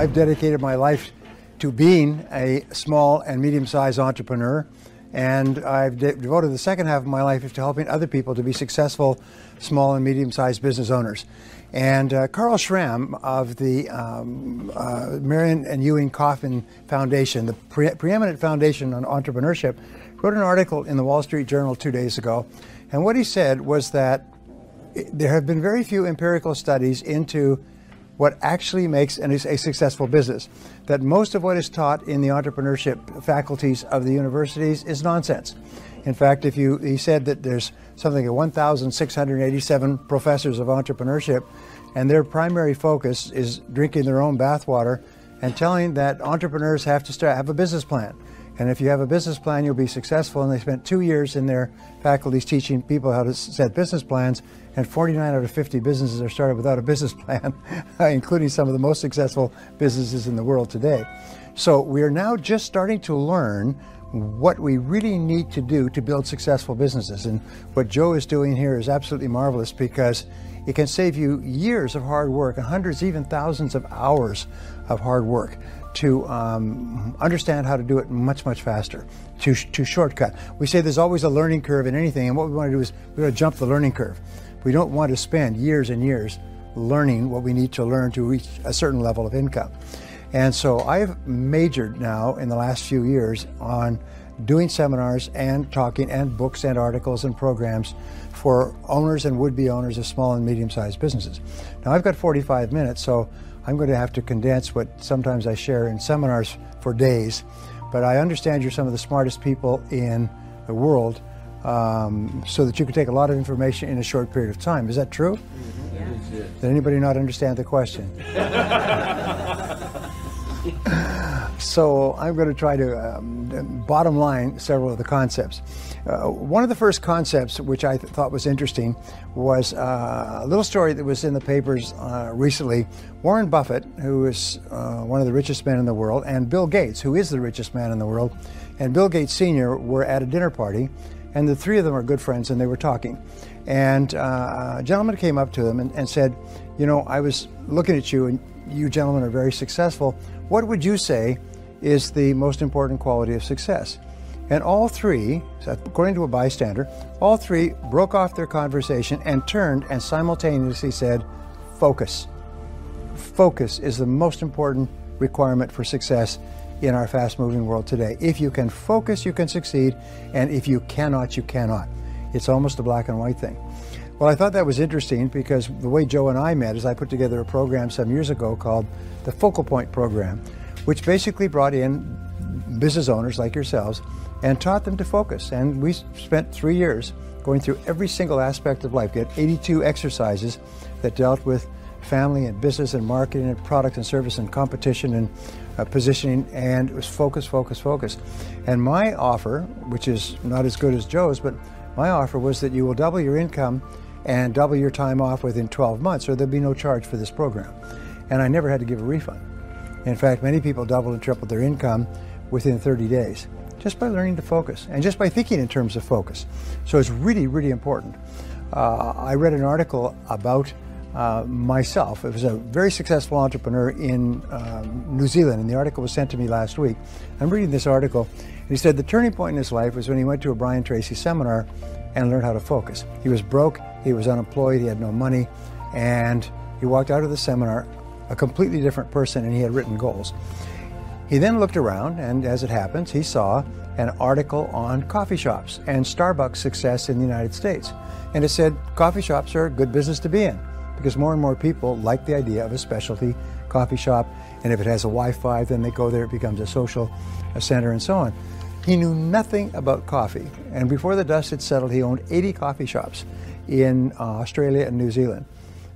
I've dedicated my life to being a small and medium-sized entrepreneur, and I've devoted the second half of my life to helping other people to be successful small and medium-sized business owners. And Carl Schramm of the Marion and Ewing Kauffman Foundation, the preeminent foundation on entrepreneurship, wrote an article in the Wall Street Journal 2 days ago. And what he said was that there have been very few empirical studies into what actually makes a successful business. That most of what is taught in the entrepreneurship faculties of the universities is nonsense. In fact, he said that there's something like 1,687 professors of entrepreneurship, and their primary focus is drinking their own bathwater and telling that entrepreneurs have to have a business plan. And if you have a business plan, you'll be successful. And they spent 2 years in their faculties teaching people how to set business plans, and 49 out of 50 businesses are started without a business plan, including some of the most successful businesses in the world today. So we are now just starting to learn what we really need to do to build successful businesses. And what Joe is doing here is absolutely marvelous, because it can save you years of hard work and hundreds, even thousands of hours of hard work to understand how to do it much, much faster, to shortcut. We say there's always a learning curve in anything, and what we want to do is we want to jump the learning curve. We don't want to spend years and years learning what we need to learn to reach a certain level of income. And so I've majored now in the last few years on doing seminars and talking and books and articles and programs for owners and would-be owners of small and medium-sized businesses. Now I've got 45 minutes, so I'm going to have to condense what sometimes I share in seminars for days, but I understand you're some of the smartest people in the world, so that you can take a lot of information in a short period of time. Is that true? Mm-hmm. Yeah. Did anybody not understand the question? So I'm going to try to bottom line several of the concepts. One of the first concepts which I thought was interesting was a little story that was in the papers recently. Warren Buffett, who is one of the richest men in the world, and Bill Gates, who is the richest man in the world, and Bill Gates Sr. were at a dinner party, and the three of them are good friends, and they were talking. And a gentleman came up to them and said, you know, I was looking at you, and you gentlemen are very successful. What would you say is the most important quality of success? And all three, according to a bystander, all three broke off their conversation and turned and simultaneously said, focus. Focus is the most important requirement for success in our fast-moving world today. If you can focus, you can succeed, and if you cannot, you cannot. It's almost a black and white thing. Well, I thought that was interesting because the way Joe and I met is I put together a program some years ago called the Focal Point Program, which basically brought in business owners like yourselves and taught them to focus. And we spent 3 years going through every single aspect of life. We had 82 exercises that dealt with family and business and marketing and product and service and competition and positioning, and it was focus, focus, focus. And my offer, which is not as good as Joe's, but my offer was that you will double your income and double your time off within 12 months, or there'll be no charge for this program. And I never had to give a refund. In fact, many people doubled and tripled their income within 30 days, just by learning to focus and just by thinking in terms of focus. So it's really, really important. I read an article about myself. It was a very successful entrepreneur in New Zealand, and the article was sent to me last week. I'm reading this article, and he said the turning point in his life was when he went to a Brian Tracy seminar and learned how to focus. He was broke, he was unemployed, he had no money, and he walked out of the seminar a completely different person, and he had written goals. He then looked around, and as it happens, he saw an article on coffee shops and Starbucks success in the United States. And it said coffee shops are a good business to be in, because more and more people like the idea of a specialty coffee shop, and if it has a Wi-Fi, then they go there, it becomes a social center and so on. He knew nothing about coffee, and before the dust had settled, he owned 80 coffee shops in Australia and New Zealand.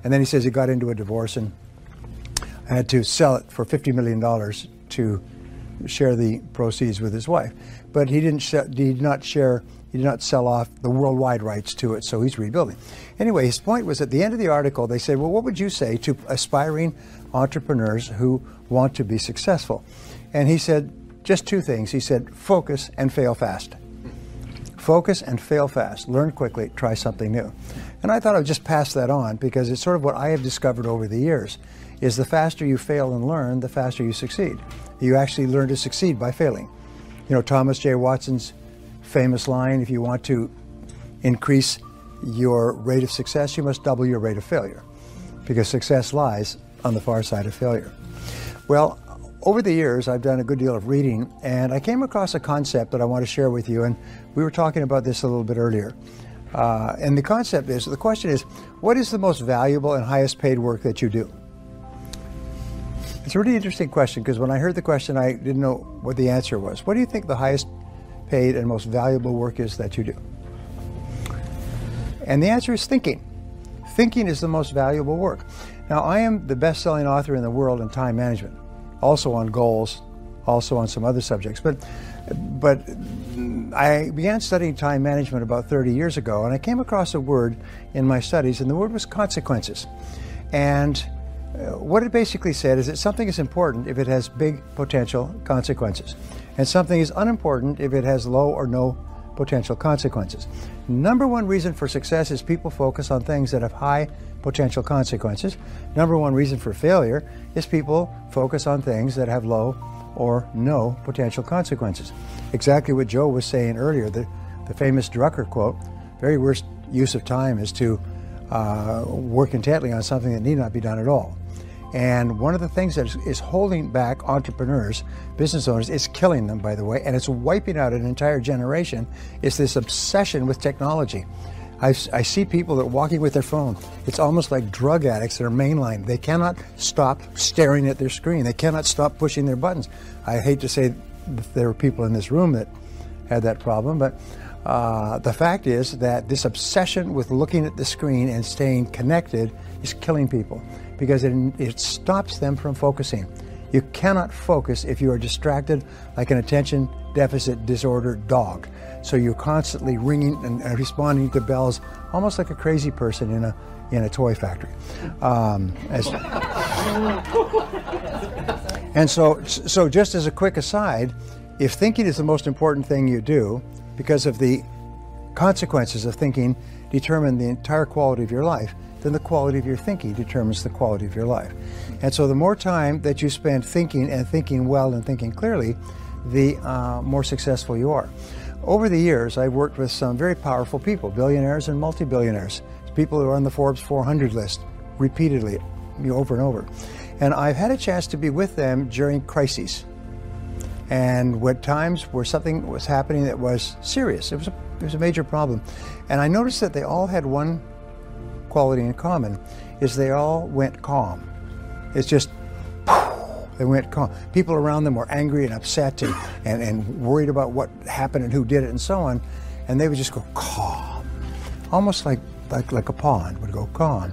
And then he says he got into a divorce and had to sell it for $50 million to share the proceeds with his wife. But he did not sell off the worldwide rights to it, so he's rebuilding. Anyway, his point was at the end of the article, they said, well, what would you say to aspiring entrepreneurs who want to be successful? And he said just two things. He said, focus and fail fast. Focus and fail fast. Learn quickly. Try something new. And I thought I would just pass that on because it's sort of what I have discovered over the years is the faster you fail and learn, the faster you succeed. You actually learn to succeed by failing. You know, Thomas J. Watson's famous line, if you want to increase your rate of success, you must double your rate of failure because success lies on the far side of failure. Well, over the years, I've done a good deal of reading, and I came across a concept that I want to share with you, and we were talking about this a little bit earlier. And the concept is, the question is, what is the most valuable and highest paid work that you do? It's a really interesting question because when I heard the question, I didn't know what the answer was. What do you think the highest paid and most valuable work is that you do? And the answer is thinking. Thinking is the most valuable work. Now, I am the best-selling author in the world in time management, also on goals, also on some other subjects. But I began studying time management about 30 years ago, and I came across a word in my studies, and the word was consequences. And what it basically said is that something is important if it has big potential consequences, and something is unimportant if it has low or no potential consequences. Number one reason for success is people focus on things that have high potential consequences. Number one reason for failure is people focus on things that have low or no potential consequences. Exactly what Joe was saying earlier, the famous Drucker quote, very worst use of time is to work intently on something that need not be done at all. And one of the things that is holding back entrepreneurs, business owners, is killing them, by the way, and it's wiping out an entire generation, is this obsession with technology. I see people that are walking with their phone. It's almost like drug addicts that are mainline. They cannot stop staring at their screen. They cannot stop pushing their buttons. I hate to say that there were people in this room that had that problem, but the fact is that this obsession with looking at the screen and staying connected is killing people because it stops them from focusing. You cannot focus if you are distracted like an attention deficit disorder dog. So you're constantly ringing and responding to bells, almost like a crazy person in a toy factory. And so just as a quick aside, if thinking is the most important thing you do, because of the consequences of thinking determine the entire quality of your life, then the quality of your thinking determines the quality of your life. And so the more time that you spend thinking and thinking well and thinking clearly, the more successful you are. Over the years, I've worked with some very powerful people, billionaires and multi-billionaires, people who are on the Forbes 400 list repeatedly, over and over. And I've had a chance to be with them during crises. And what times where something was happening that was serious, it was a major problem. And I noticed that they all had one quality in common, is they all went calm. It's just, they went calm. People around them were angry and upset and worried about what happened and who did it and so on. And they would just go calm, almost like a pond would go calm.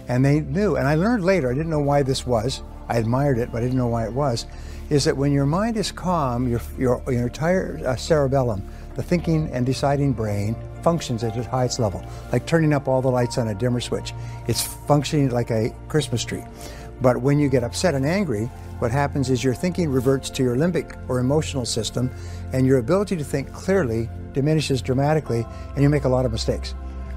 And they knew, and I learned later, I didn't know why this was. I admired it, but I didn't know why it was, is that when your mind is calm, your entire cerebellum, the thinking and deciding brain, functions at its highest level, like turning up all the lights on a dimmer switch. It's functioning like a Christmas tree. But when you get upset and angry, what happens is your thinking reverts to your limbic or emotional system, and your ability to think clearly diminishes dramatically, and you make a lot of mistakes.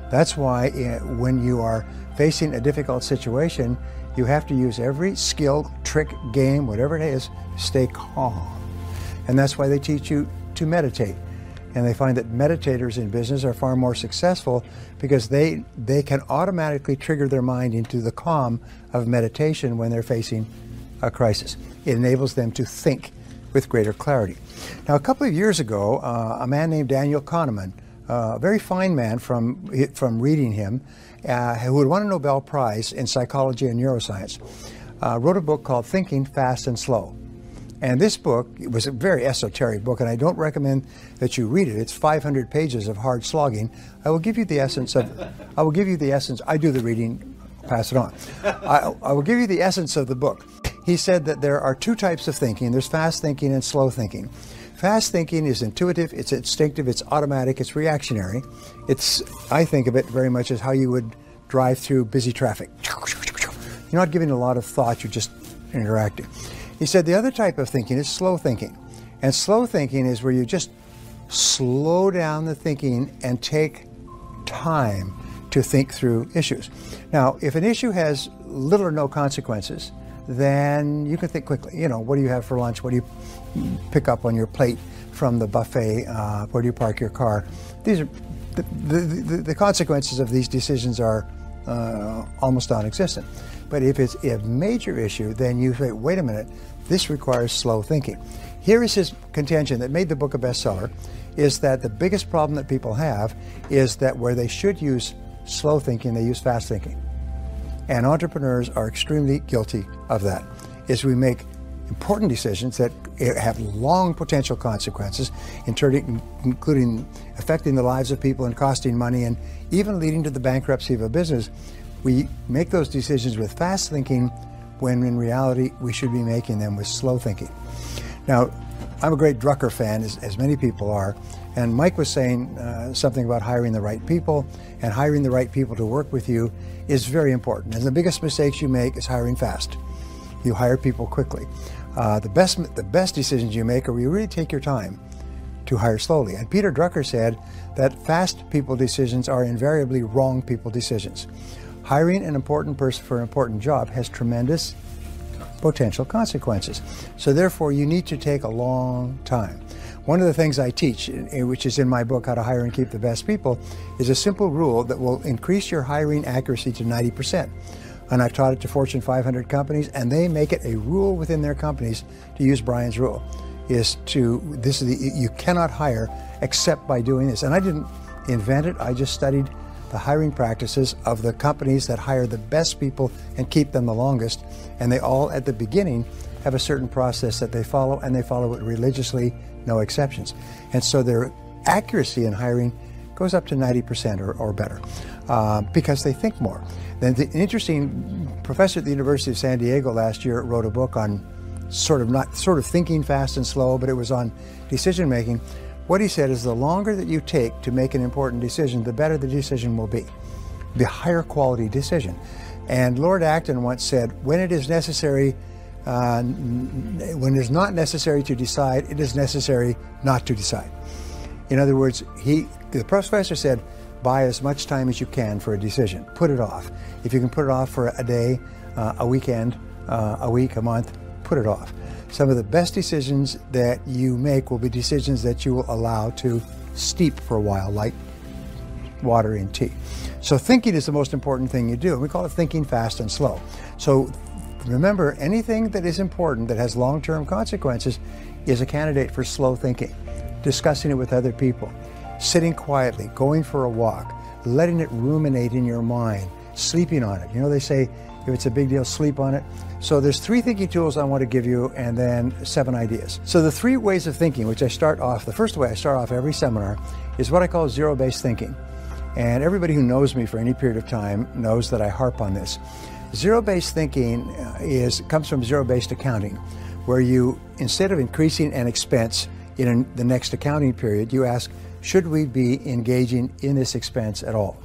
That's why when you are facing a difficult situation, you have to use every skill, trick, game, whatever it is, stay calm. And that's why they teach you to meditate. And they find that meditators in business are far more successful because they can automatically trigger their mind into the calm of meditation when they're facing a crisis. It enables them to think with greater clarity. Now, a couple of years ago, a man named Daniel Kahneman, a very fine man from reading him, who had won a Nobel Prize in psychology and neuroscience, wrote a book called Thinking Fast and Slow. And this book, it was a very esoteric book, and I don't recommend that you read it. It's 500 pages of hard slogging. I will give you the essence of, I do the reading, pass it on. I will give you the essence of the book. He said that there are two types of thinking. There's fast thinking and slow thinking. Fast thinking is intuitive, it's instinctive, it's automatic, it's reactionary. I think of it very much as how you would drive through busy traffic. You're not giving a lot of thought, you're just interacting. He said the other type of thinking is slow thinking. And slow thinking is where you just slow down the thinking and take time to think through issues. Now, if an issue has little or no consequences, then you can think quickly. You know, what do you have for lunch? What do you pick up on your plate from the buffet? Where do you park your car? These are the consequences of these decisions are almost non-existent. But if it's a major issue, then you say, wait a minute, this requires slow thinking. Here is his contention that made the book a bestseller, is that the biggest problem that people have is that where they should use slow thinking, they use fast thinking. And entrepreneurs are extremely guilty of that, is we make important decisions that have long potential consequences, including affecting the lives of people and costing money and even leading to the bankruptcy of a business. We make those decisions with fast thinking when in reality we should be making them with slow thinking. Now, I'm a great Drucker fan, as many people are, and Mike was saying something about hiring the right people, and hiring the right people to work with you is very important. And the biggest mistakes you make is hiring fast. You hire people quickly. The best decisions you make are where you really take your time to hire slowly. And Peter Drucker said that fast people decisions are invariably wrong people decisions. Hiring an important person for an important job has tremendous potential consequences. So therefore, you need to take a long time. One of the things I teach, which is in my book, How to Hire and Keep the Best People, is a simple rule that will increase your hiring accuracy to 90%. And I've taught it to Fortune 500 companies, and they make it a rule within their companies to use Brian's rule. You cannot hire except by doing this. And I didn't invent it, I just studied the hiring practices of the companies that hire the best people and keep them the longest. And they all, at the beginning, have a certain process that they follow, and they follow it religiously, no exceptions. And so their accuracy in hiring goes up to 90% or better because they think more. Then the interesting professor at the University of San Diego last year wrote a book on sort of thinking fast and slow, but it was on decision making. What he said is the longer that you take to make an important decision, the better the decision will be, the higher quality decision. And Lord Acton once said, when it is necessary, when it is not necessary to decide, it is necessary not to decide. In other words, the professor said, buy as much time as you can for a decision. Put it off. If you can put it off for a day, a weekend, a week, a month, put it off. Some of the best decisions that you make will be decisions that you will allow to steep for a while, like water in tea. So thinking is the most important thing you do. We call it thinking fast and slow. So remember, anything that is important that has long-term consequences is a candidate for slow thinking. Discussing it with other people, sitting quietly, going for a walk, letting it ruminate in your mind, sleeping on it. You know, they say if it's a big deal, sleep on it. So there's 3 thinking tools I want to give you, and then 7 ideas. So the 3 ways of thinking, which the first way I start off every seminar, is what I call zero-based thinking. And everybody who knows me for any period of time knows that I harp on this. Zero-based thinking comes from zero-based accounting, where you, instead of increasing an expense in the next accounting period, you ask, should we be engaging in this expense at all?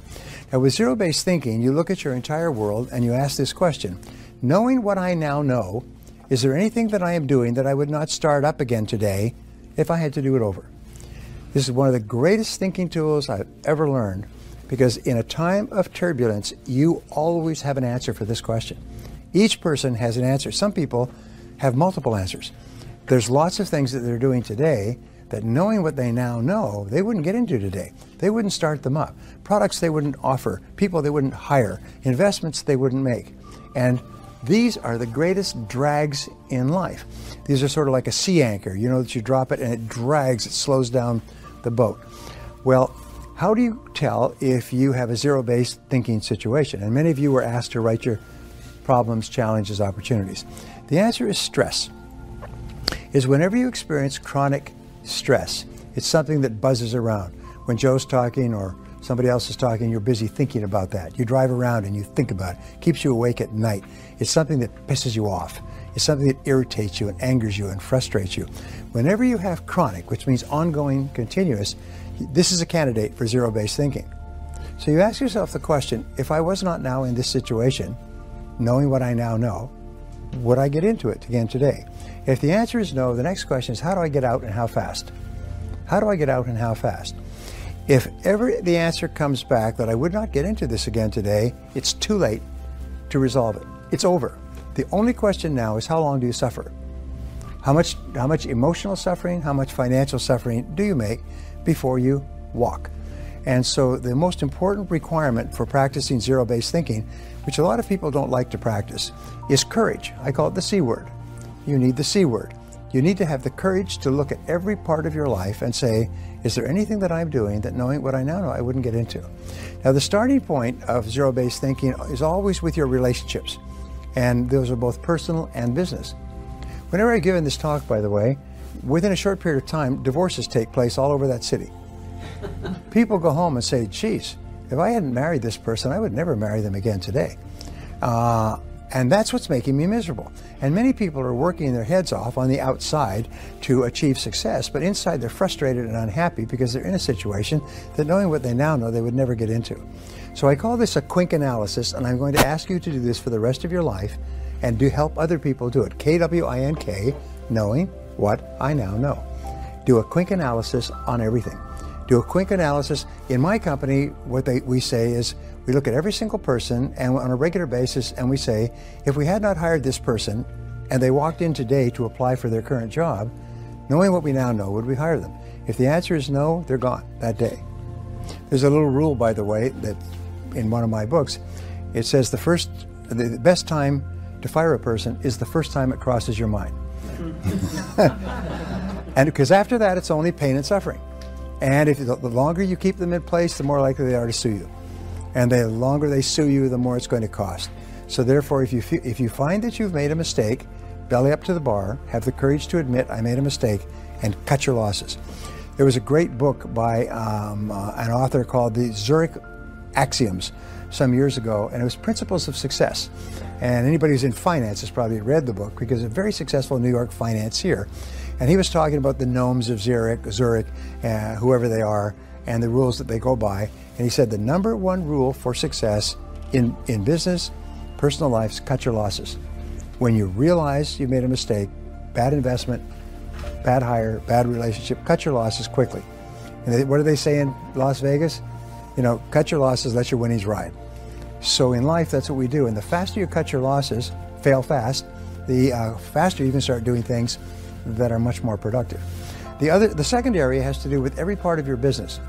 Now, with zero-based thinking, you look at your entire world and you ask this question: knowing what I now know, is there anything that I am doing that I would not start up again today if I had to do it over? This is one of the greatest thinking tools I've ever learned, because in a time of turbulence, you always have an answer for this question. Each person has an answer. Some people have multiple answers. There's lots of things that they're doing today that, knowing what they now know, they wouldn't get into today. They wouldn't start them up. Products they wouldn't offer, people they wouldn't hire, investments they wouldn't make. And these are the greatest drags in life. These are sort of like a sea anchor. You know that you drop it and it drags, it slows down the boat. Well, how do you tell if you have a zero-based thinking situation? And many of you were asked to write your problems, challenges, opportunities. The answer is stress. Is whenever you experience chronic stress, it's something that buzzes around. When Joe's talking or somebody else is talking, you're busy thinking about that. You drive around and you think about it. Keeps you awake at night. It's something that pisses you off. It's something that irritates you and angers you and frustrates you. Whenever you have chronic, which means ongoing, continuous, this is a candidate for zero-based thinking. So you ask yourself the question, if I was not now in this situation, knowing what I now know, would I get into it again today? If the answer is no, the next question is, how do I get out and how fast? How do I get out and how fast? If ever the answer comes back that I would not get into this again today, it's too late to resolve it. It's over. The only question now is, how long do you suffer? How much emotional suffering, how much financial suffering do you make before you walk? And so the most important requirement for practicing zero-based thinking, which a lot of people don't like to practice, is courage. I call it the C word. You need the C word. You need to have the courage to look at every part of your life and say, is there anything that I'm doing that, knowing what I now know, I wouldn't get into? Now, the starting point of zero-based thinking is always with your relationships. And those are both personal and business. Whenever I've given this talk, by the way, within a short period of time, divorces take place all over that city. People go home and say, geez, if I hadn't married this person, I would never marry them again today. And that's what's making me miserable. And many people are working their heads off on the outside to achieve success, but inside they're frustrated and unhappy because they're in a situation that, knowing what they now know, they would never get into. So I call this a quink analysis, and I'm going to ask you to do this for the rest of your life and do help other people do it. K-W-I-N-K, knowing what I now know. Do a quink analysis on everything. Do a quink analysis. In my company, what we say is, we look at every single person and on a regular basis, and we say, if we had not hired this person and they walked in today to apply for their current job, knowing what we now know, would we hire them? If the answer is no, they're gone that day. There's a little rule, by the way, that in one of my books, it says the best time to fire a person is the first time it crosses your mind. And because after that, it's only pain and suffering. And if the longer you keep them in place, the more likely they are to sue you. And the longer they sue you, the more it's going to cost. So therefore, if you find that you've made a mistake, belly up to the bar, have the courage to admit, I made a mistake, and cut your losses. There was a great book by an author called the Zurich Axioms some years ago, and it was Principles of Success. And anybody who's in finance has probably read the book, because a very successful New York financier. And he was talking about the gnomes of Zurich, whoever they are, and the rules that they go by. And he said the number one rule for success in business, personal life, is cut your losses. When you realize you made a mistake, bad investment, bad hire, bad relationship, cut your losses quickly. And what do they say in Las Vegas? You know, cut your losses, let your winnings ride. So in life, that's what we do. And the faster you cut your losses, fail fast, the faster you can start doing things that are much more productive. The second area has to do with every part of your business.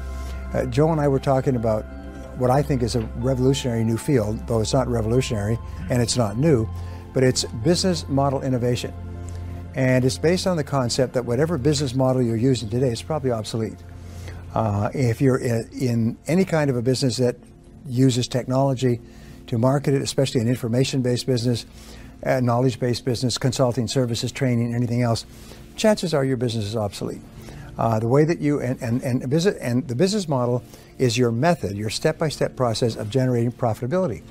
Joe and I were talking about what I think is a revolutionary new field, though it's not revolutionary and it's not new, but it's business model innovation. And it's based on the concept that whatever business model you're using today is probably obsolete. If you're in any kind of a business that uses technology to market it, especially an information-based business, knowledge-based business, consulting services, training, anything else, chances are your business is obsolete. The way that you and the business model is your method, your step-by-step process of generating profitability.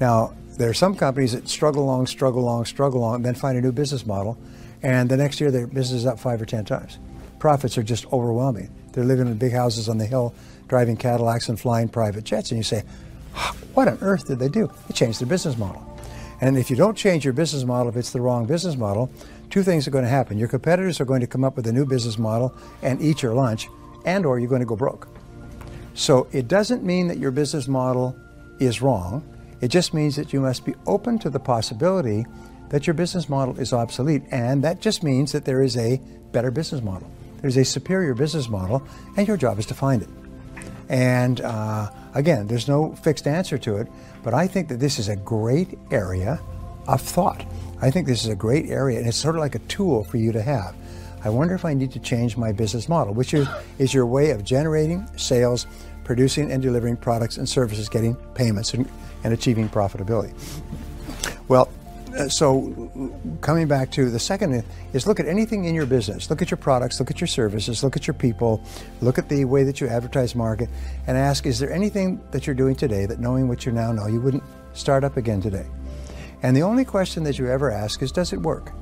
Now, there are some companies that struggle along, and then find a new business model, and the next year their business is up 5 or 10 times. Profits are just overwhelming. They're living in big houses on the hill, driving Cadillacs and flying private jets, and you say, what on earth did they do? They changed their business model. And if you don't change your business model, if it's the wrong business model, two things are going to happen. Your competitors are going to come up with a new business model and eat your lunch, and or you're going to go broke. So it doesn't mean that your business model is wrong. It just means that you must be open to the possibility that your business model is obsolete, and that just means that there is a better business model. There's a superior business model, and your job is to find it. And again, there's no fixed answer to it, but I think that this is a great area of thought. I think this is a great area, and it's sort of like a tool for you to have. I wonder if I need to change my business model, which is your way of generating sales, producing and delivering products and services, getting payments, and achieving profitability. Well, so coming back to the second is look at anything in your business. Look at your products, look at your services, look at your people, look at the way that you advertise, market, and ask, is there anything that you're doing today that, knowing what you now know, you wouldn't start up again today? And the only question that you ever ask is, does it work?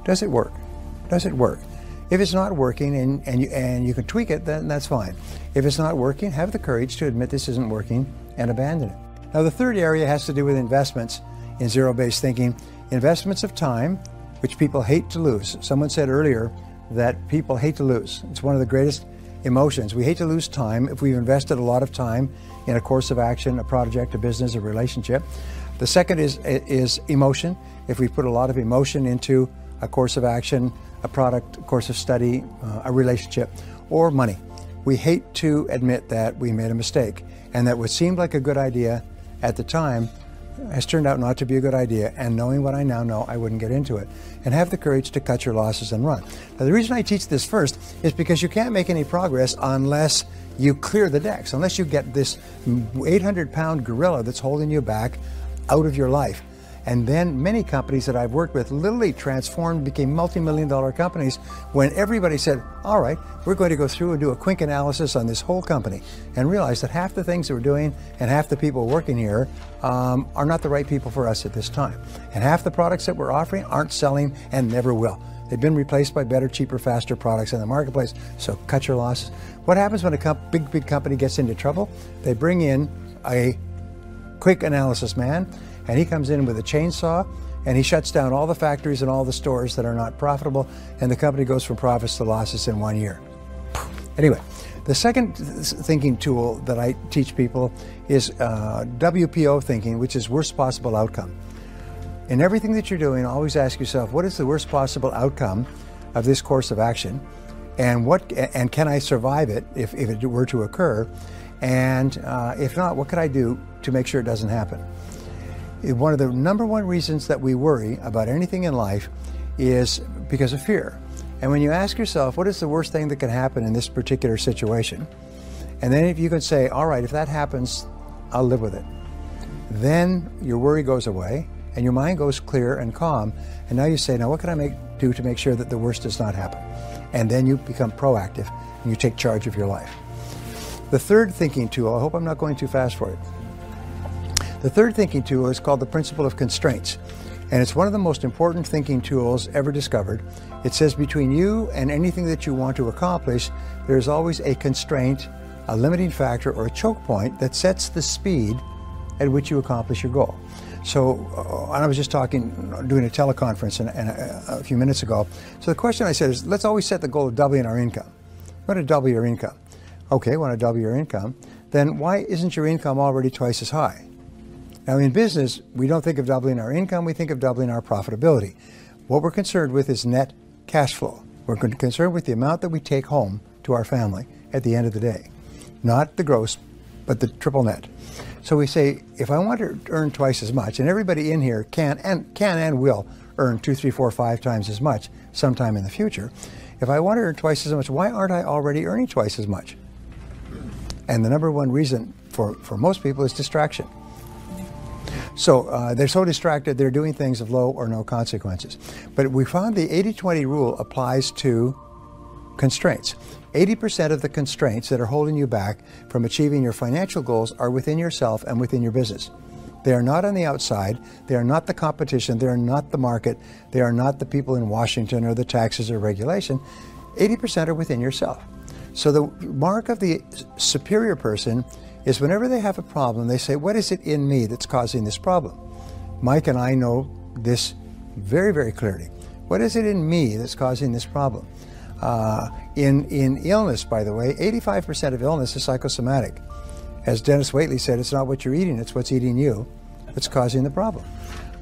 Does it work? Does it work? If it's not working and you can tweak it, then that's fine. If it's not working, have the courage to admit this isn't working and abandon it. Now, the third area has to do with investments in zero-based thinking. Investments of time, which people hate to lose. Someone said earlier, that people hate to lose. It's one of the greatest emotions. We hate to lose time if we've invested a lot of time in a course of action, a project, a business, a relationship. The second is emotion. If we put a lot of emotion into a course of action, a product, a course of study, a relationship, or money. We hate to admit that we made a mistake and that what seemed like a good idea at the time has turned out not to be a good idea, and knowing what I now know, I wouldn't get into it. And have the courage to cut your losses and run. Now, the reason I teach this first is because you can't make any progress unless you clear the decks, unless you get this 800-pound gorilla that's holding you back out of your life. And then many companies that I've worked with literally transformed, became multi-million-dollar companies when everybody said, all right, we're going to go through and do a quick analysis on this whole company, and realize that half the things that we're doing and half the people working here are not the right people for us at this time. And half the products that we're offering aren't selling and never will. They've been replaced by better, cheaper, faster products in the marketplace, so cut your losses. What happens when a big company gets into trouble? They bring in a quick analysis man, and he comes in with a chainsaw and he shuts down all the factories and all the stores that are not profitable, and the company goes from profits to losses in 1 year. Anyway, the second thinking tool that I teach people is WPO thinking, which is worst possible outcome. In everything that you're doing, always ask yourself, what is the worst possible outcome of this course of action, and can I survive it if it were to occur, and if not, what could I do to make sure it doesn't happen? One of the number one reasons that we worry about anything in life is because of fear. And when you ask yourself, what is the worst thing that can happen in this particular situation? And then if you can say, all right, if that happens, I'll live with it. Then your worry goes away and your mind goes clear and calm. And now you say, now what can I do to make sure that the worst does not happen? And then you become proactive and you take charge of your life. The third thinking tool, I hope I'm not going too fast for it. The third thinking tool is called the principle of constraints, and it's one of the most important thinking tools ever discovered. It says between you and anything that you want to accomplish, there's always a constraint, a limiting factor, or a choke point that sets the speed at which you accomplish your goal. So I was just doing a teleconference a few minutes ago. So the question I said is, let's always set the goal of doubling our income. You want to double your income. Okay, want to double your income. Then why isn't your income already twice as high? Now in business, we don't think of doubling our income, we think of doubling our profitability. What we're concerned with is net cash flow. We're concerned with the amount that we take home to our family at the end of the day. Not the gross, but the triple net. So we say, if I want to earn twice as much, and everybody in here can and will earn 2, 3, 4, 5 times as much sometime in the future. If I want to earn twice as much, why aren't I already earning twice as much? And the number one reason for most people is distraction. So they're so distracted, they're doing things of low or no consequences. But we found the 80-20 rule applies to constraints. 80% of the constraints that are holding you back from achieving your financial goals are within yourself and within your business. They are not on the outside. They are not the competition. They are not the market. They are not the people in Washington or the taxes or regulation. 80% are within yourself. So the mark of the superior person is whenever they have a problem, they say, what is it in me that's causing this problem? Mike and I know this very, very clearly. What is it in me that's causing this problem? In illness, by the way, 85% of illness is psychosomatic. As Dennis Waitley said, it's not what you're eating, it's what's eating you that's causing the problem.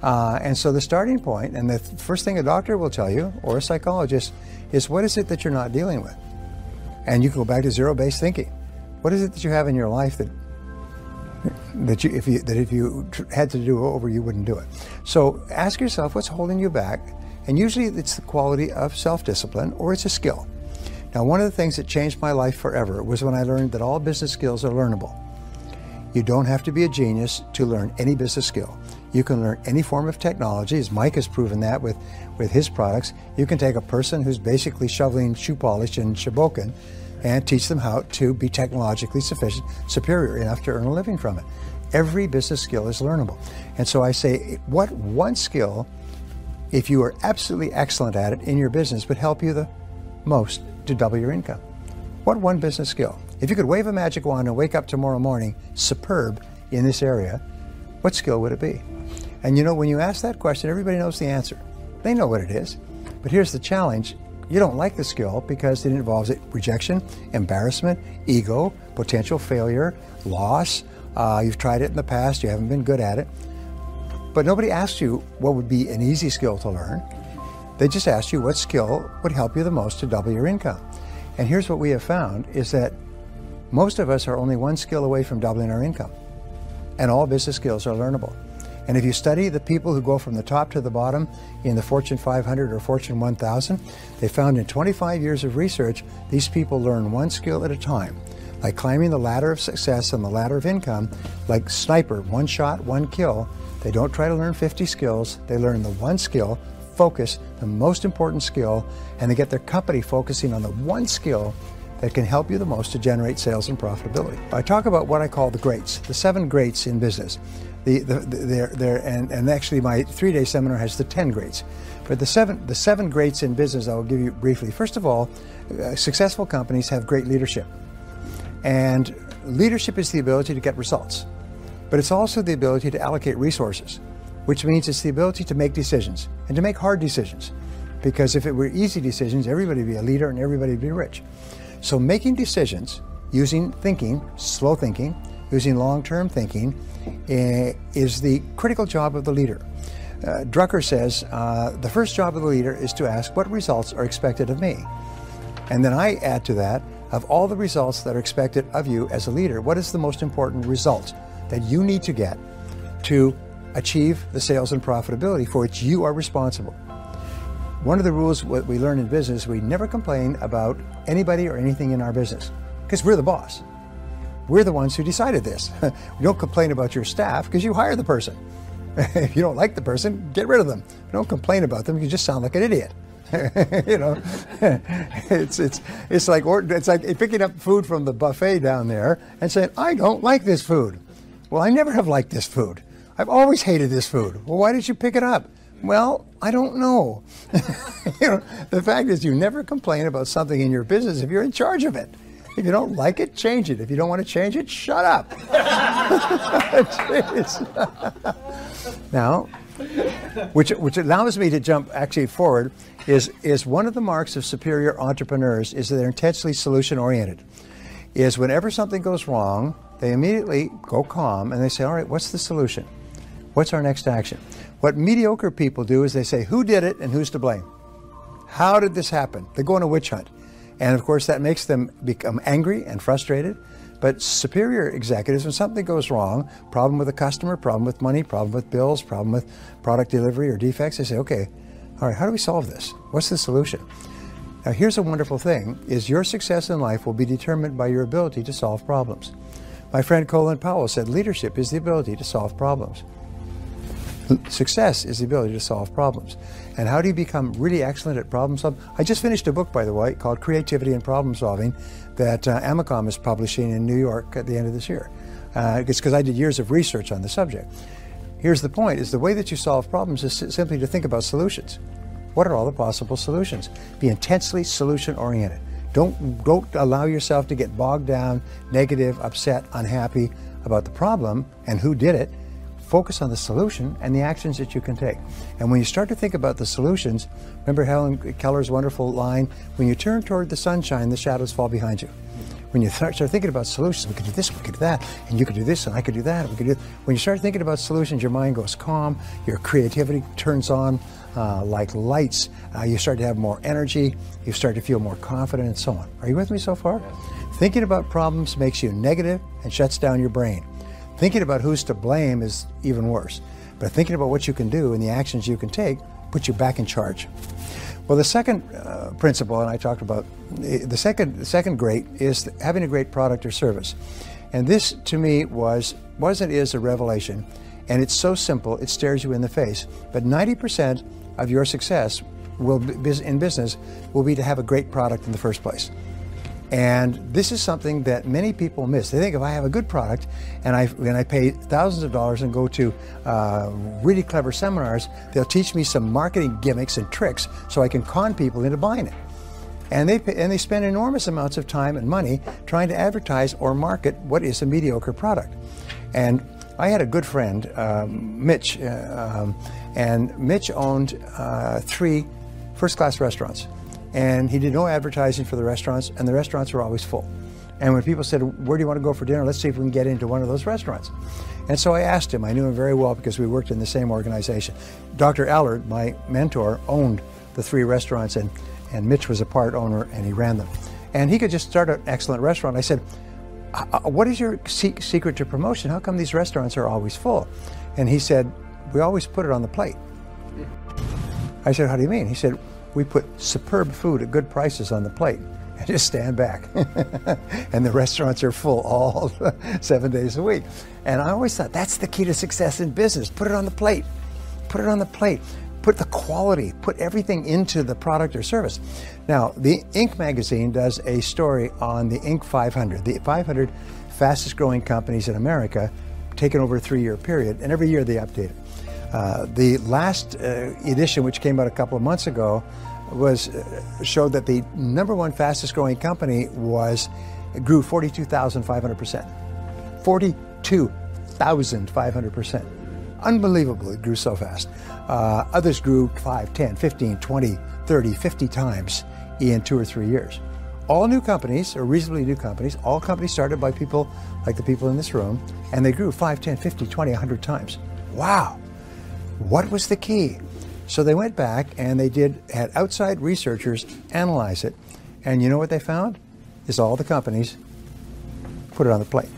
And so the starting point, and the first thing a doctor will tell you, or a psychologist, is what is it that you're not dealing with? And you can go back to zero-based thinking. What is it that you have in your life that if you had to do over, you wouldn't do it? So ask yourself, what's holding you back? And usually it's the quality of self-discipline, or it's a skill. Now, one of the things that changed my life forever was when I learned that all business skills are learnable. You don't have to be a genius to learn any business skill. You can learn any form of technology, as Mike has proven that with his products. You can take a person who's basically shoveling shoe polish in Shabokin and teach them how to be technologically superior enough to earn a living from it. Every business skill is learnable. And so I say, what one skill, if you are absolutely excellent at it in your business, would help you the most to double your income? What one business skill? If you could wave a magic wand and wake up tomorrow morning superb in this area, what skill would it be? And you know, when you ask that question, everybody knows the answer. They know what it is. But here's the challenge. you don't like the skill because it involves rejection, embarrassment, ego, potential failure, loss. You've tried it in the past, you haven't been good at it. But nobody asked you what would be an easy skill to learn. They just asked you what skill would help you the most to double your income. And here's what we have found is that most of us are only one skill away from doubling our income. And all business skills are learnable. And if you study the people who go from the top to the bottom in the Fortune 500 or Fortune 1000, they found in 25 years of research, these people learn one skill at a time. Like climbing the ladder of success and the ladder of income, like sniper, one shot, one kill. They don't try to learn 50 skills. They learn the one skill, focus, the most important skill, and they get their company focusing on the one skill that can help you the most to generate sales and profitability. I talk about what I call the greats, the 7 greats in business. And actually my 3-day seminar has the 10 greats. But the seven greats in business I will give you briefly. First of all, successful companies have great leadership. And leadership is the ability to get results. But it's also the ability to allocate resources, which means it's the ability to make decisions and to make hard decisions. Because if it were easy decisions, everybody would be a leader and everybody would be rich. So making decisions using thinking, slow thinking, using long-term thinking, is the critical job of the leader. Drucker says, the first job of the leader is to ask what results are expected of me. And then I add to that, of all the results that are expected of you as a leader, what is the most important result that you need to get to achieve the sales and profitability for which you are responsible? One of the rules what we learn in business, we never complain about anybody or anything in our business because we're the boss. We're the ones who decided this. We don't complain about your staff because you hire the person. If you don't like the person, get rid of them. Don't complain about them. You just sound like an idiot. You know, it's like picking up food from the buffet down there and saying, I don't like this food. Well, I never have liked this food. I've always hated this food. Well, why did you pick it up? Well, I don't know. You know, the fact is you never complain about something in your business if you're in charge of it. If you don't like it, change it. If you don't want to change it, shut up. Now, which allows me to jump actually forward, is one of the marks of superior entrepreneurs is that they're intensely solution-oriented. Is whenever something goes wrong, they immediately go calm and they say, all right, what's the solution? What's our next action? What mediocre people do is they say, who did it and who's to blame? How did this happen? They go on a witch hunt. And of course, that makes them become angry and frustrated. But superior executives, when something goes wrong, problem with a customer, problem with money, problem with bills, problem with product delivery or defects, they say, okay, all right, how do we solve this? What's the solution? Now, here's a wonderful thing, is your success in life will be determined by your ability to solve problems. My friend Colin Powell said, leadership is the ability to solve problems. Success is the ability to solve problems. And how do you become really excellent at problem solving? I just finished a book, by the way, called Creativity and Problem Solving that Amacom is publishing in New York at the end of this year. It's because I did years of research on the subject. Here's the point, is the way that you solve problems is simply to think about solutions. What are all the possible solutions? Be intensely solution-oriented. Don't allow yourself to get bogged down, negative, upset, unhappy about the problem and who did it. Focus on the solution and the actions that you can take. And when you start to think about the solutions, remember Helen Keller's wonderful line, when you turn toward the sunshine, the shadows fall behind you. When you start thinking about solutions, we could do this, we could do that, and you could do this, and I could do that, and we could do. When you start thinking about solutions, your mind goes calm, your creativity turns on like lights, you start to have more energy, you start to feel more confident, and so on. Are you with me so far? Thinking about problems makes you negative and shuts down your brain. Thinking about who's to blame is even worse. But thinking about what you can do and the actions you can take puts you back in charge. Well, the second principle, and I talked about, the second great is having a great product or service. And this, to me, was and is a revelation. And it's so simple, it stares you in the face. But 90% of your success in business will be to have a great product in the first place. And this is something that many people miss. They think if I have a good product and I pay thousands of dollars and go to really clever seminars, they'll teach me some marketing gimmicks and tricks so I can con people into buying it. And they spend enormous amounts of time and money trying to advertise or market what is a mediocre product. And I had a good friend, Mitch, and Mitch owned 3 first-class restaurants. and he did no advertising for the restaurants, and the restaurants were always full. And when people said, where do you want to go for dinner? Let's see if we can get into one of those restaurants. And so I asked him. I knew him very well because we worked in the same organization. Dr. Allard, my mentor, owned the 3 restaurants, and Mitch was a part owner, and he ran them. And he could just start an excellent restaurant. I said, what is your secret to promotion? How come these restaurants are always full? And he said, we always put it on the plate. I said, how do you mean? He said, we put superb food at good prices on the plate and just stand back. And the restaurants are full all 7 days a week. And I always thought that's the key to success in business. Put it on the plate. Put it on the plate. Put the quality, put everything into the product or service. Now, the Inc. magazine does a story on the Inc. 500, the 500 fastest growing companies in America, taken over a 3-year period, and every year they update it. The last edition, which came out a couple of months ago, showed that the #1 fastest growing company grew 42,500%. 42,500%. Unbelievable, it grew so fast. Others grew 5, 10, 15, 20, 30, 50 times in 2 or 3 years. All new companies, or reasonably new companies, all companies started by people like the people in this room, and they grew 5, 10, 50, 20, 100 times. Wow! What was the key? So they went back and they had outside researchers analyze it, and you know what they found? Is all the companies put it on the plate.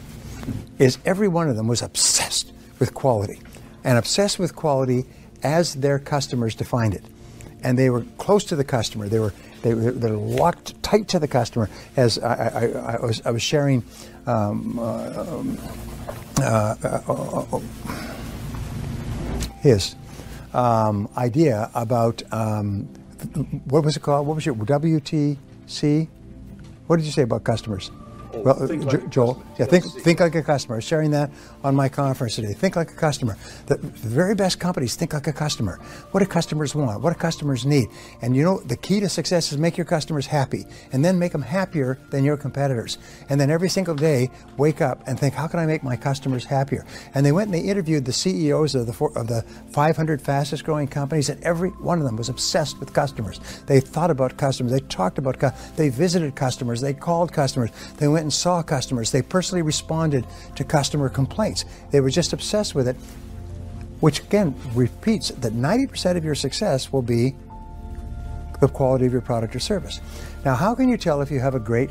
Is every one of them was obsessed with quality, and obsessed with quality as their customers defined it. And they were close to the customer. They're locked tight to the customer. As I was sharing his idea about what was it called? What was your WTC? What did you say about customers? Well, Joel, yeah, think like a customer. I was sharing that on my conference today. Think like a customer. The very best companies think like a customer. What do customers want? What do customers need? And you know, the key to success is make your customers happy, and then make them happier than your competitors. And then every single day, wake up and think, how can I make my customers happier? And they went and they interviewed the CEOs of the 500 fastest growing companies, and every one of them was obsessed with customers. They thought about customers. They talked about customers. They visited customers. They called customers. They went and saw customers. They personally responded to customer complaints. They were just obsessed with it, which again repeats that 90% of your success will be the quality of your product or service. Now, how can you tell if you have a great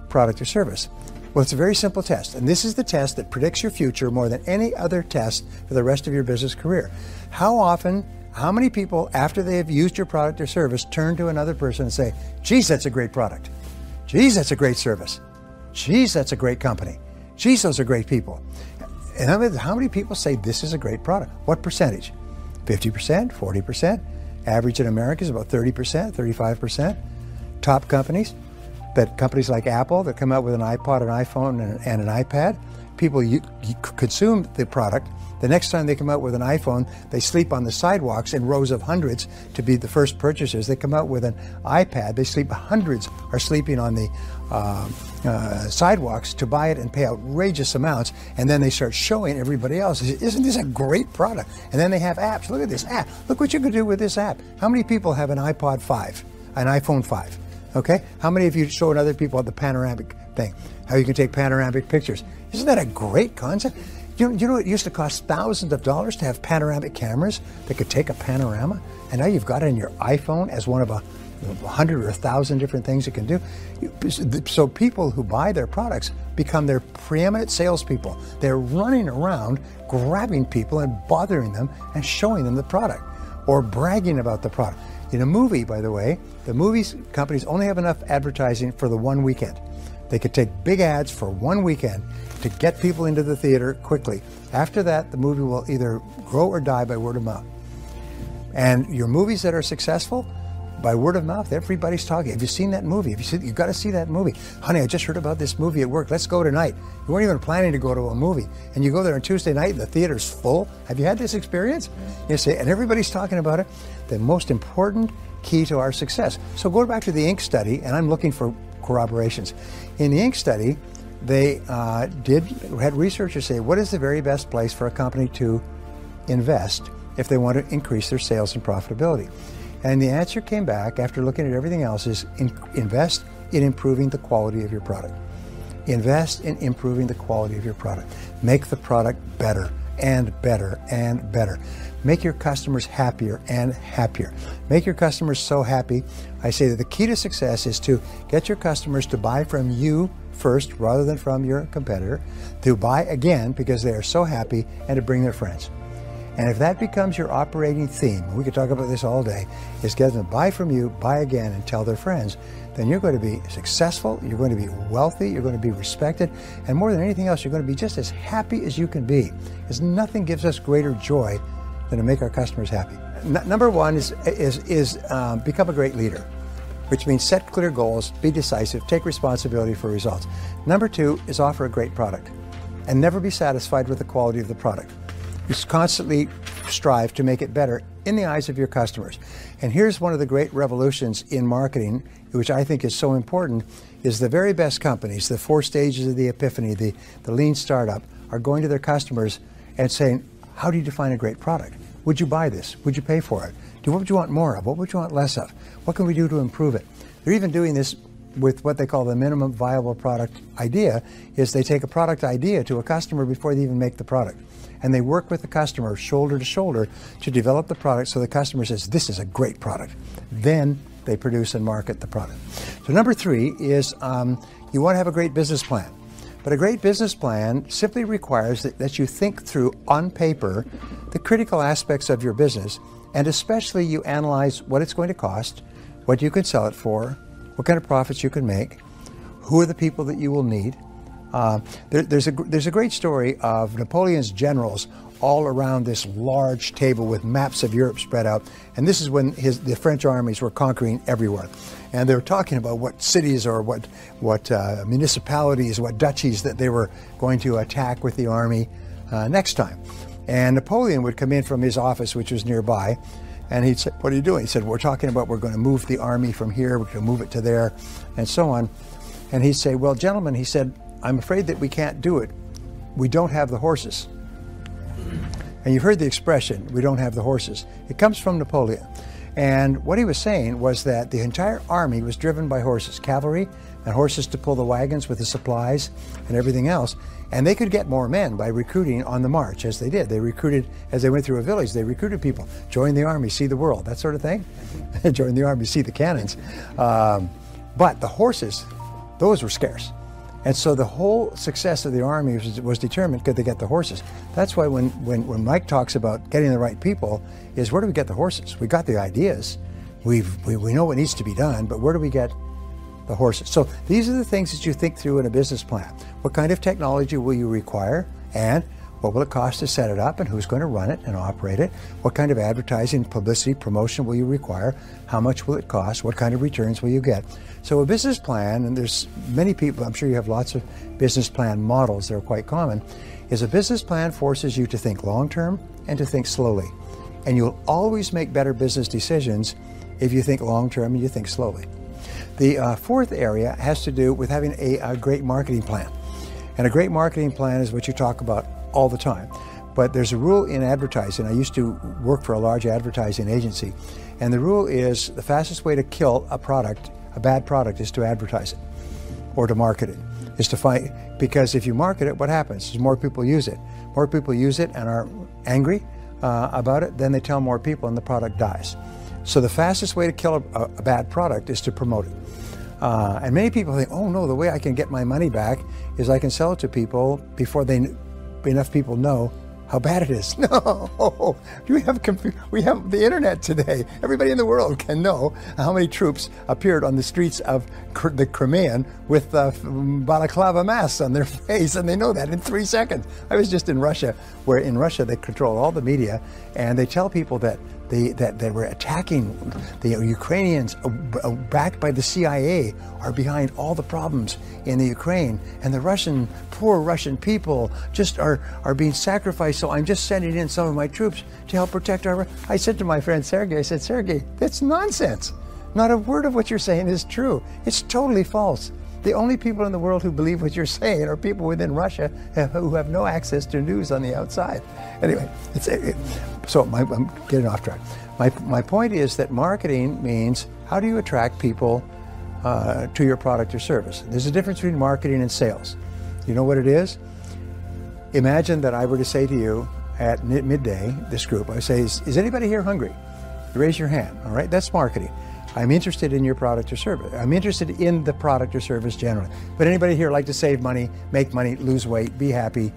product or service? Well, it's a very simple test, and this is the test that predicts your future more than any other test for the rest of your business career. How many people, after they have used your product or service, turn to another person and say, geez, that's a great product. Geez, that's a great service. Geez, that's a great company. Geez, those are great people. And how many people say this is a great product? What percentage? 50%, 40%? Average in America is about 30%, 35%. Top companies, companies like Apple that come out with an iPod, an iPhone, and an iPad, people consume the product. The next time they come out with an iPhone, they sleep on the sidewalks in rows of hundreds to be the first purchasers. They come out with an iPad, hundreds are sleeping on the sidewalks to buy it and pay outrageous amounts, and then they start showing everybody else, isn't this a great product? And then they have apps. Look at this app. Look what you can do with this app. How many people have an iPod 5, an iPhone 5? Okay? How many of you showing other people the panoramic thing? How you can take panoramic pictures. Isn't that a great concept? You know it used to cost thousands of dollars to have panoramic cameras that could take a panorama, and now you've got it in your iPhone as one of 100 or 1,000 different things it can do. So people who buy their products become their preeminent salespeople. They're running around grabbing people and bothering them and showing them the product or bragging about the product. In a movie, by the way, the movies companies only have enough advertising for the one weekend. They could take big ads for one weekend to get people into the theater quickly. After that, the movie will either grow or die by word of mouth. And your movies that are successful, by word of mouth, everybody's talking. Have you seen that movie? You've got to see that movie. Honey, I just heard about this movie at work. Let's go tonight. You weren't even planning to go to a movie. And you go there on Tuesday night and the theater's full. Have you had this experience? You see, and everybody's talking about it. The most important key to our success. So go back to the Inc. study, and I'm looking for corroborations. In the Inc. study, they had researchers say, what is the very best place for a company to invest if they want to increase their sales and profitability? And the answer came back after looking at everything else is invest in improving the quality of your product. Invest in improving the quality of your product. Make the product better and better and better. Make your customers happier and happier. Make your customers so happy. I say that the key to success is to get your customers to buy from you first rather than from your competitor, to buy again because they are so happy, and to bring their friends. And if that becomes your operating theme, we could talk about this all day, is get them to buy from you, buy again, and tell their friends, then you're going to be successful, you're going to be wealthy, you're going to be respected, and more than anything else, you're going to be just as happy as you can be. Because nothing gives us greater joy than to make our customers happy. Number one is become a great leader, which means set clear goals, be decisive, take responsibility for results. Number two is offer a great product and never be satisfied with the quality of the product. You constantly strive to make it better in the eyes of your customers. And here's one of the great revolutions in marketing, which I think is so important, is the very best companies, the 4 stages of the epiphany, the lean startup, are going to their customers and saying, how do you define a great product? Would you buy this? Would you pay for it? What would you want more of? What would you want less of? What can we do to improve it? They're even doing this with what they call the minimum viable product idea, is they take a product idea to a customer before they even make the product. And they work with the customer shoulder to shoulder to develop the product so the customer says, this is a great product. Then they produce and market the product. So number 3 is you want to have a great business plan. But a great business plan simply requires that you think through on paper the critical aspects of your business, and especially you analyze what it's going to cost, what you can sell it for, what kind of profits you can make, who are the people that you will need. There's a great story of Napoleon's generals all around this large table with maps of Europe spread out, and this is when the French armies were conquering everywhere. And they were talking about what cities or what municipalities, what duchies that they were going to attack with the army next time. And Napoleon would come in from his office, which was nearby, and he'd say, what are you doing? He said, we're talking about we're going to move the army from here, we're going to move it to there, and so on. And he'd say, well, gentlemen, he said, I'm afraid that we can't do it. We don't have the horses. And you've heard the expression, we don't have the horses. It comes from Napoleon. And what he was saying was that the entire army was driven by horses, cavalry, and horses to pull the wagons with the supplies and everything else. And they could get more men by recruiting on the march, as they did. They recruited, as they went through a village, they recruited people. Join the army, see the world, that sort of thing. Join the army, see the cannons. But the horses, those were scarce. And so the whole success of the army was determined, could they get the horses? That's why when Mike talks about getting the right people, is where do we get the horses? We got the ideas, we know what needs to be done, but where do we get the horses? So these are the things that you think through in a business plan. What kind of technology will you require, and what will it cost to set it up, and who's going to run it and operate it? What kind of advertising, publicity, promotion will you require? How much will it cost? What kind of returns will you get? So a business plan, and there's many people, I'm sure you have lots of business plan models that are quite common, is a business plan forces you to think long-term and to think slowly. And you'll always make better business decisions if you think long-term and you think slowly. The fourth area has to do with having a great marketing plan. And a great marketing plan is what you talk about all the time. But there's a rule in advertising. I used to work for a large advertising agency, and the rule is the fastest way to kill a product, a bad product, is to advertise it or to market it. Is to find, because if you market it, what happens is more people use it. More people use it and are angry about it, then they tell more people and the product dies. So the fastest way to kill a bad product is to promote it. And many people think, oh no, the way I can get my money back is I can sell it to people before enough people know how bad it is. No, we have the internet today. Everybody in the world can know how many troops appeared on the streets of the Crimean with balaclava masks on their face, and they know that in 3 seconds. I was just in Russia, where in Russia they control all the media, and they tell people that they were attacking the Ukrainians, backed by the CIA, are behind all the problems in the Ukraine, and the poor Russian people just are being sacrificed. So I'm just sending in some of my troops to help protect our. I said to my friend Sergey, I said, Sergey, that's nonsense. Not a word of what you're saying is true. It's totally false. The only people in the world who believe what you're saying are people within Russia who have no access to news on the outside. Anyway, I'm getting off track. My point is that marketing means how do you attract people to your product or service? There's a difference between marketing and sales. You know what it is? Imagine that I were to say to you at midday, this group, I say, is anybody here hungry? You raise your hand, all right? That's marketing. I'm interested in your product or service. I'm interested in the product or service generally. But anybody here like to save money, make money, lose weight, be happy,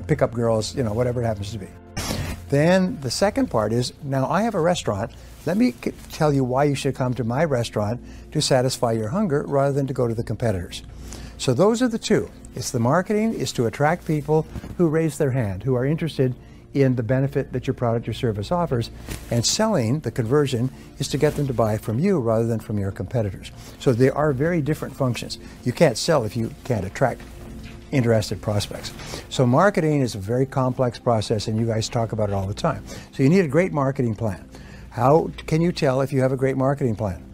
pick up girls, whatever it happens to be. Then the second part is, now I have a restaurant. Let me tell you why you should come to my restaurant to satisfy your hunger rather than to go to the competitors. So those are the two. It's the marketing is to attract people who raise their hand, who are interested in the benefit that your product or service offers, and selling, the conversion, is to get them to buy from you rather than from your competitors. So they are very different functions. You can't sell if you can't attract interested prospects. So marketing is a very complex process, and you guys talk about it all the time. So you need a great marketing plan. How can you tell if you have a great marketing plan?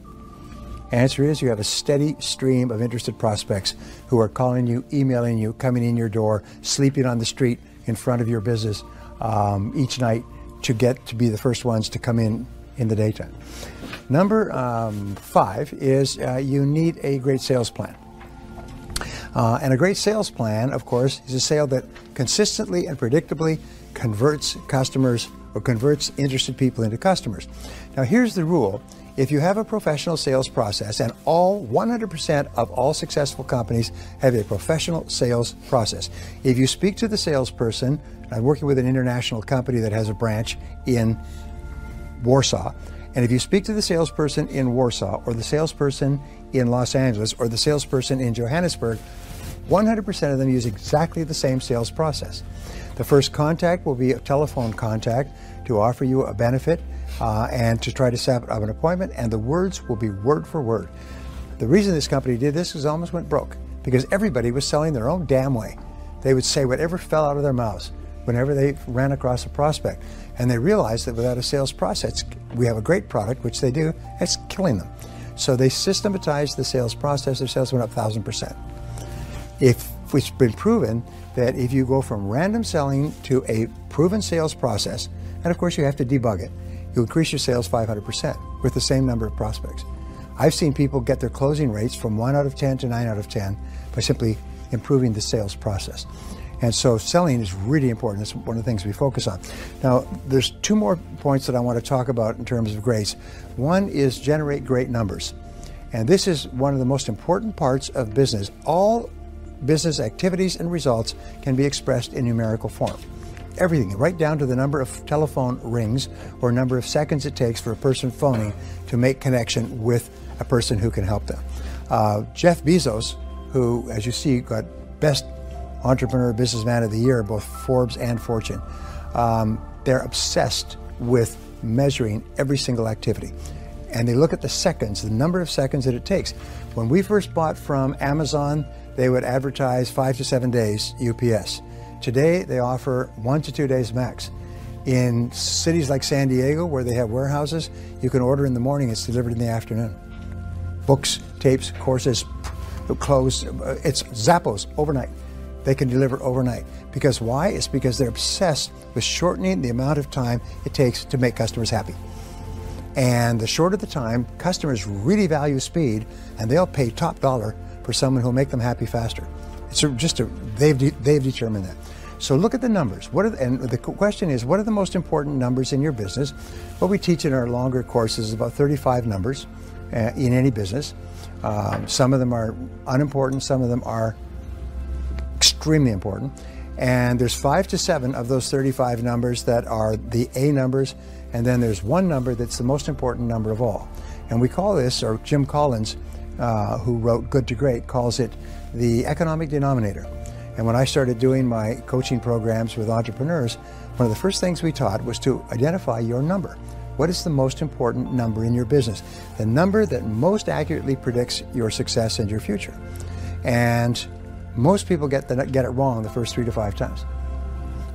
Answer is you have a steady stream of interested prospects who are calling you, emailing you, coming in your door, sleeping on the street in front of your business each night to get to be the first ones to come in the daytime. Number 5 is you need a great sales plan. And a great sales plan, of course, is a sale that consistently and predictably converts customers or converts interested people into customers. Now here's the rule. If you have a professional sales process, and 100% of all successful companies have a professional sales process. If you speak to the salesperson, I'm working with an international company that has a branch in Warsaw, and if you speak to the salesperson in Warsaw, or the salesperson in Los Angeles, or the salesperson in Johannesburg, 100% of them use exactly the same sales process. The first contact will be a telephone contact to offer you a benefit and to try to set up an appointment, and the words will be word for word. The reason this company did this is it almost went broke because everybody was selling their own damn way. They would say whatever fell out of their mouths whenever they ran across a prospect, and they realized that without a sales process, we have a great product, which they do, it's killing them. So they systematized the sales process. Their sales went up 1,000%. It's been proven that if you go from random selling to a proven sales process, and of course you have to debug it, you increase your sales 500% with the same number of prospects. I've seen people get their closing rates from 1 out of 10 to 9 out of 10 by simply improving the sales process. And so selling is really important. That's one of the things we focus on. Now, there's 2 more points that I want to talk about in terms of grades. One is generate great numbers. And this is one of the most important parts of business. All business activities and results can be expressed in numerical form. Everything, right down to the number of telephone rings or number of seconds it takes for a person phoning to make connection with a person who can help them. Jeff Bezos, who, as you see, got Best Entrepreneur Businessman of the Year, both Forbes and Fortune, they're obsessed with measuring every single activity. And they look at the seconds, the number of seconds that it takes. When we first bought from Amazon, they would advertise 5 to 7 days UPS. Today, they offer 1 to 2 days max. In cities like San Diego, where they have warehouses, you can order in the morning, it's delivered in the afternoon. Books, tapes, courses, clothes, it's Zappos overnight. They can deliver overnight. Because why? It's because they're obsessed with shortening the amount of time it takes to make customers happy. And the shorter the time, customers really value speed, and they'll pay top dollar for someone who'll make them happy faster. They've determined that. So look at the numbers. And the question is, what are the most important numbers in your business? What we teach in our longer courses is about 35 numbers in any business. Some of them are unimportant, some of them are extremely important. And there's 5 to 7 of those 35 numbers that are the A numbers, and then there's one number that's the most important number of all. And we call this, or Jim Collins, who wrote Good to Great, calls it the economic denominator. And when I started doing my coaching programs with entrepreneurs, one of the first things we taught was to identify your number. What is the most important number in your business? The number that most accurately predicts your success and your future. And most people get it wrong the first 3 to 5 times.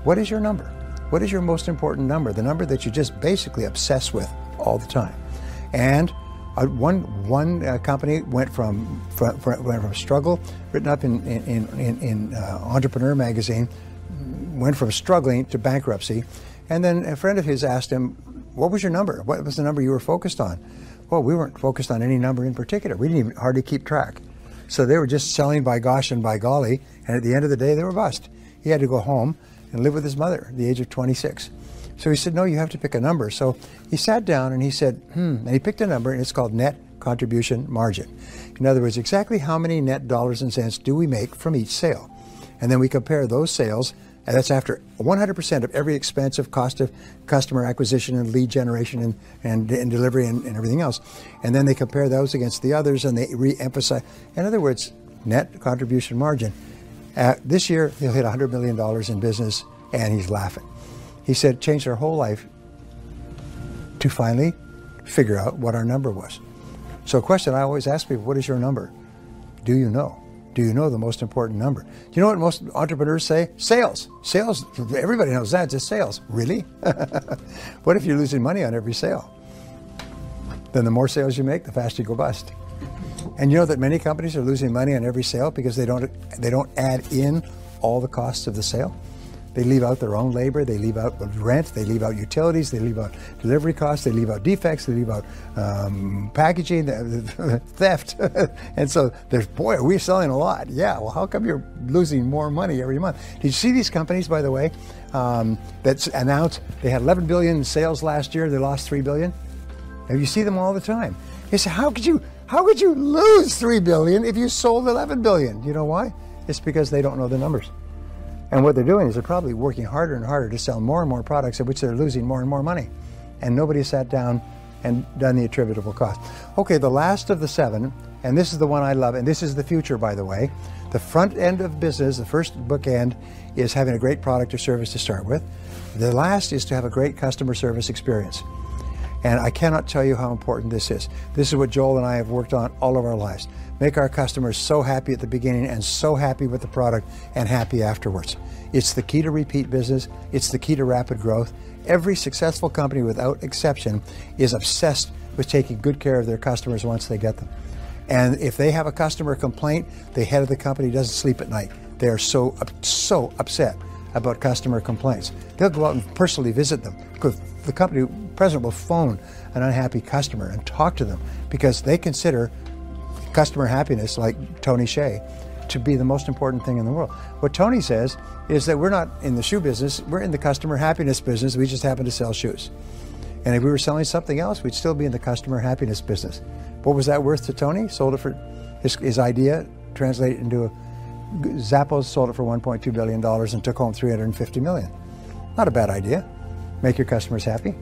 What is your number? What is your most important number? The number that you just basically obsess with all the time. And One company went from struggle, written up in Entrepreneur magazine, went from struggling to bankruptcy. And then a friend of his asked him, what was your number? What was the number you were focused on? Well, we weren't focused on any number in particular. We didn't even hardly keep track. So they were just selling by gosh and by golly, and at the end of the day, they were bust. He had to go home and live with his mother at the age of 26. So he said, no, you have to pick a number. So he sat down and he said, and he picked a number, and it's called net contribution margin. In other words, exactly how many net dollars and cents do we make from each sale? And then we compare those sales, and that's after 100% of every expense of cost of customer acquisition and lead generation and delivery and everything else. And then they compare those against the others, and they re-emphasize. In other words, net contribution margin. This year, he'll hit $100 million in business, and he's laughing. He said, changed our whole life to finally figure out what our number was. So a question I always ask people, what is your number? Do you know? Do you know the most important number? Do you know what most entrepreneurs say? Sales. Sales, everybody knows that, just sales. Really? What if you're losing money on every sale? Then the more sales you make, the faster you go bust. And you know that many companies are losing money on every sale because they don't add in all the costs of the sale. They leave out their own labor, they leave out rent, they leave out utilities, they leave out delivery costs, they leave out defects, they leave out packaging, theft. And so there's, boy, are we selling a lot. Yeah, well, how come you're losing more money every month? Did you see these companies, by the way, that announced they had 11 billion in sales last year, they lost 3 billion? And you see them all the time. You say, how could you lose 3 billion if you sold 11 billion? You know why? It's because they don't know the numbers. And what they're doing is they're probably working harder and harder to sell more and more products at which they're losing more and more money. And nobody sat down and done the attributable cost. Okay, the last of the 7, and this is the one I love, and this is the future, by the way. The front end of business, the first bookend, is having a great product or service to start with. The last is to have a great customer service experience. And I cannot tell you how important this is. This is what Joel and I have worked on all of our lives. Make our customers so happy at the beginning and so happy with the product and happy afterwards. It's the key to repeat business. It's the key to rapid growth. Every successful company without exception is obsessed with taking good care of their customers once they get them. And if they have a customer complaint, the head of the company doesn't sleep at night. They are so upset about customer complaints. They'll go out and personally visit them. The company president will phone an unhappy customer and talk to them because they consider customer happiness, like Tony Hsieh, to be the most important thing in the world. What Tony says is that we're not in the shoe business, we're in the customer happiness business, we just happen to sell shoes. And if we were selling something else, we'd still be in the customer happiness business. What was that worth to Tony? Sold it for, his idea translated into Zappos sold it for $1.2 billion and took home $350 million. Not a bad idea. Make your customers happy.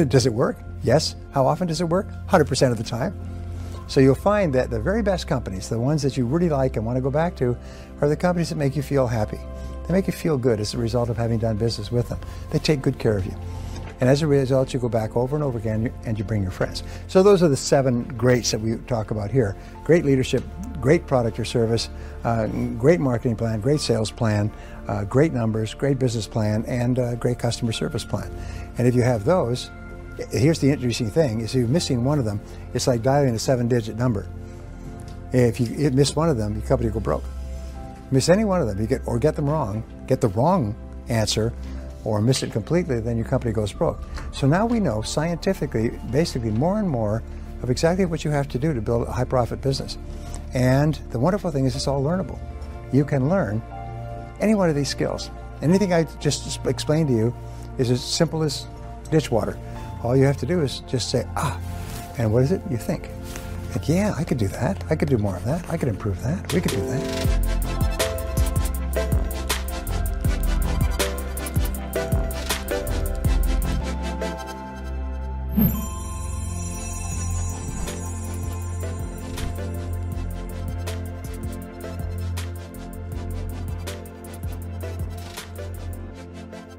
Does it work? Yes. How often does it work? 100% of the time. So you'll find that the very best companies, the ones that you really like and want to go back to, are the companies that make you feel happy. They make you feel good as a result of having done business with them. They take good care of you. And as a result, you go back over and over again and you bring your friends. So those are the 7 greats that we talk about here. Great leadership, great product or service, great marketing plan, great sales plan, great numbers, great business plan, and great customer service plan. And if you have those, here's the interesting thing, is if you're missing one of them, it's like dialing a 7-digit number. If you miss one of them, your company will go broke. Miss any one of them, get them wrong, get the wrong answer, or miss it completely, then your company goes broke. So now we know scientifically, basically more and more of exactly what you have to do to build a high profit business. And the wonderful thing is it's all learnable. You can learn any one of these skills. Anything I just explained to you is as simple as ditch water. All you have to do is just say, and what is it? You think. Like, yeah, I could do that. I could do more of that. I could improve that. We could do that.